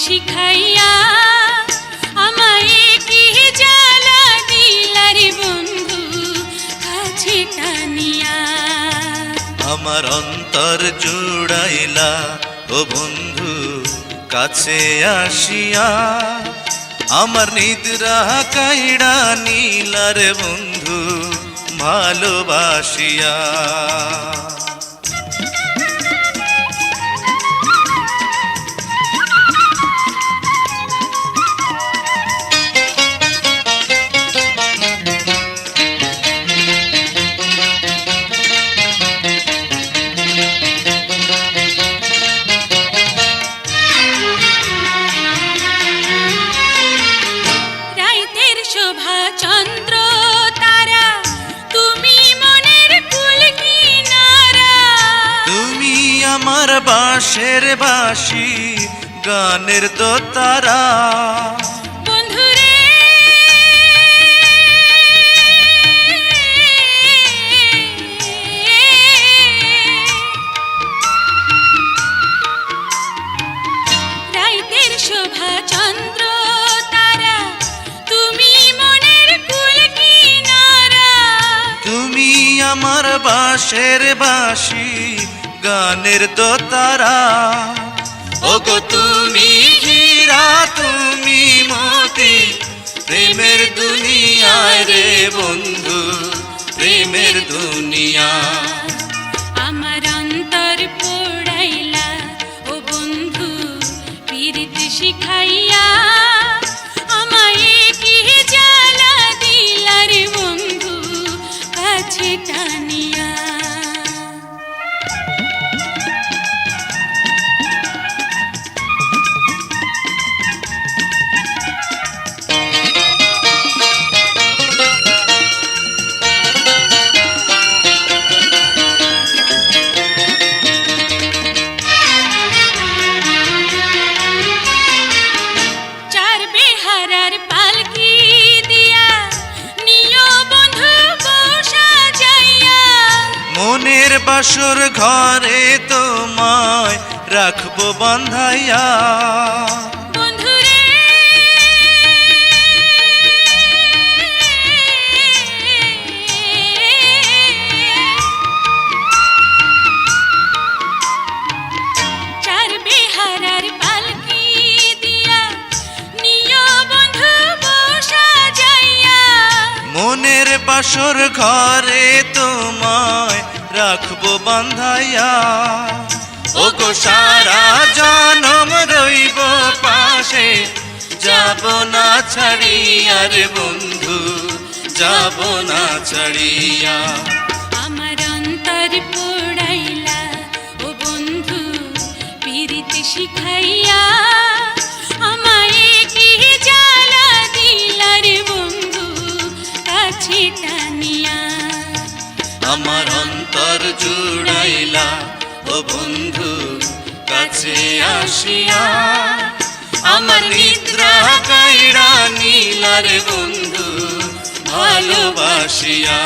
শিখাইয়া আমায় কি জ্বালা দিলা রে বন্ধু কাছে টানিয়া। আমার অন্তর জুড়াইলা ও বন্ধু কাছে আসিয়া, আমার নিদ্রা কাইড়া নিলা রে বন্ধু ভালোবাসিয়া। চন্দ্র তারা তুমি মনের কুল কিনারা, তুমি আমার বাঁশের বাঁশি গানের দোতারা। বন্ধুরে রাইতের শোভা চন্দ্র আমার বাঁশের বাঁশি গানের দোতারা। ওগো তুমি হীরা তুমি মতি প্রেমের দুনিয়ায় রে বন্ধু প্রেমের দুনিয়া। আমার অন্তর পোড়াইলা ও বন্ধু পীড়িত শিখাইয়া, আমায় কি জ্বালা দিলা রে বন্ধু কাছে টানিয়া। চার বেহারার পালকি দিয়া নিও বন্ধু বসা যাইয়া, মনের বাসর ঘরে তোমায় রাখবো বাঁধাইয়া। বন্ধুরে চার বেহারার পালকি দিয়া নিও বন্ধু বসা যাইয়া, মনের বাসর ঘরে তোমায় রাখবো বাঁধাইয়া। ওগো সারা জনম রইব পাশে যাব না ছাড়িয়া রে বন্ধু যাব না ছাড়িয়া। আমার অন্তর পোড়াইলা ও বন্ধু পীড়িত শিখাইয়া, আমায় কি জ্বালা দিলা রে বন্ধু কাছে টানিয়া। আমার অন্তর জুড়াইলা ও বন্ধু কাছে আসিয়া, আমার নিদ্রা কাইড়া নিলা রে বন্ধু ভালোবাসিয়া।